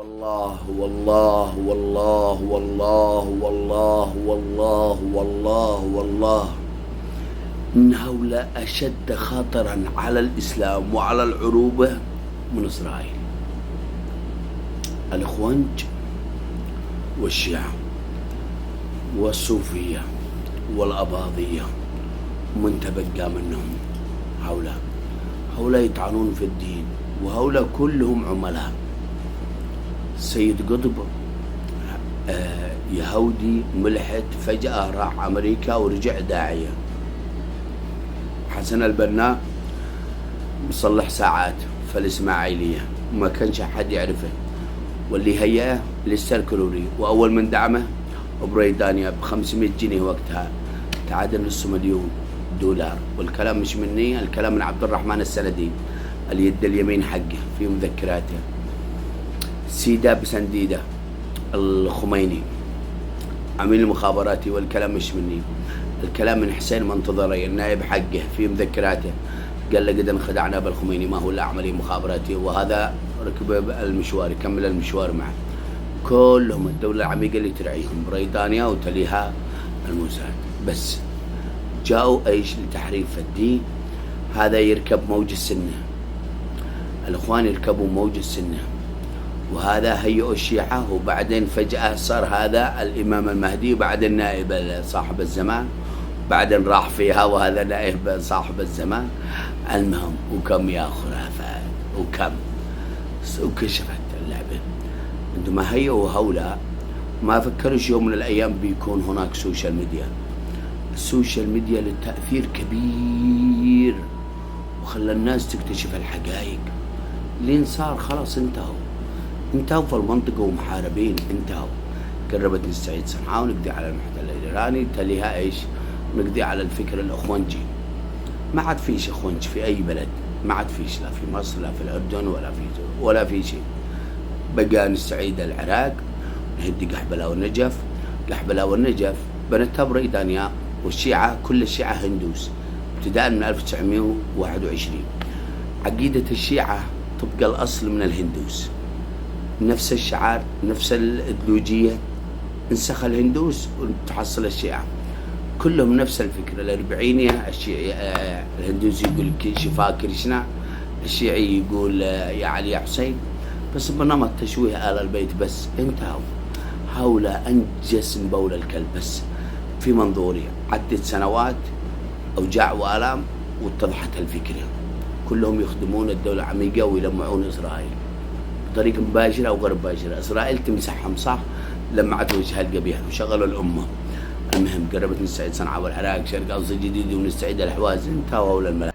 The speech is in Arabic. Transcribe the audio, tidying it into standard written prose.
الله والله والله والله والله والله والله والله إن هؤلاء أشد خطرا على الإسلام وعلى العروبة من إسرائيل. الإخوانج والشيعة والصوفية والأباضية ومن تبقى منهم هؤلاء يطعنون في الدين، وهؤلاء كلهم عملاء. سيد قطب يهودي ملحد فجأة راح أمريكا ورجع داعية. حسن البنا مصلح ساعات في الإسماعيلية وما كانش حد يعرفه، واللي هيئه للسركلوري، وأول من دعمه بريطانيا ب500 جنيه وقتها تعادل نص مليون دولار. والكلام مش مني، الكلام من عبد الرحمن السندي اليد اليمين حقه في مذكراته. سيدة بسنديدة الخميني عميل المخابراتي، والكلام مش مني، الكلام من حسين منتظري النائب حقه في مذكراته. قال له قد انخدعنا بالخميني، ما هو الا عمليه مخابراتي، وهذا ركب المشوار يكمل المشوار معه. كلهم الدولة العميقة اللي ترعيهم بريطانيا وتليها الموساد، بس جاءوا ايش لتحريف الدين. هذا يركب موج السنة، الاخوان يركبوا موج السنة، وهذا هيئوا الشيعة، وبعدين فجأة صار هذا الإمام المهدي، وبعدين نائب صاحب الزمان، بعدين راح فيها وهذا نائب صاحب الزمان. المهم وكم يا خرافات وكم، وكشفت اللعبة. عندما هيئوا هؤلاء ما فكروش يوم من الأيام بيكون هناك سوشيال ميديا. السوشيال ميديا للتأثير كبير، وخلى الناس تكتشف الحقائق. لين صار خلاص انتهوا في المنطقة ومحاربين، انتهوا. قربت نستعيد صنعاء ونقضي على المحتل الإيراني، تليها ايش؟ نقضي على الفكر الأخوانجي. ما عاد فيش أخوانج في أي بلد، ما عاد فيش، لا في مصر لا في الأردن ولا في شيء. بقى نستعيد العراق، نهدي قحبلة والنجف بنتها بريطانيا، والشيعة كل الشيعة هندوس ابتداء من 1921. عقيدة الشيعة تبقى الأصل من الهندوس، نفس الشعار نفس الإيديولوجية، انسخ الهندوس وتحصل الشيعة كلهم نفس الفكرة. الأربعينية الشيعي الهندوسي يقول شفاء كريشنا، الشيعي يقول يا علي يا حسين، بس بنمط تشويه آل البيت بس. انتهوا هؤلاء أنجس من بول الكلب. بس في منظوري عدت سنوات أوجاع وآلام واتضحت الفكرة. كلهم يخدمون الدولة العميقة ويلمعون إسرائيل بطريقة مباشرة أو غير مباشرة. إسرائيل تمسحهم صح، لمعت وجهها القبيح وشغلوا الأمة. المهم قربت نستعيد صنعاء والعراق، شرق أوسط جديد، ونستعيد الحواز. انتهوا هؤلاء الملاك.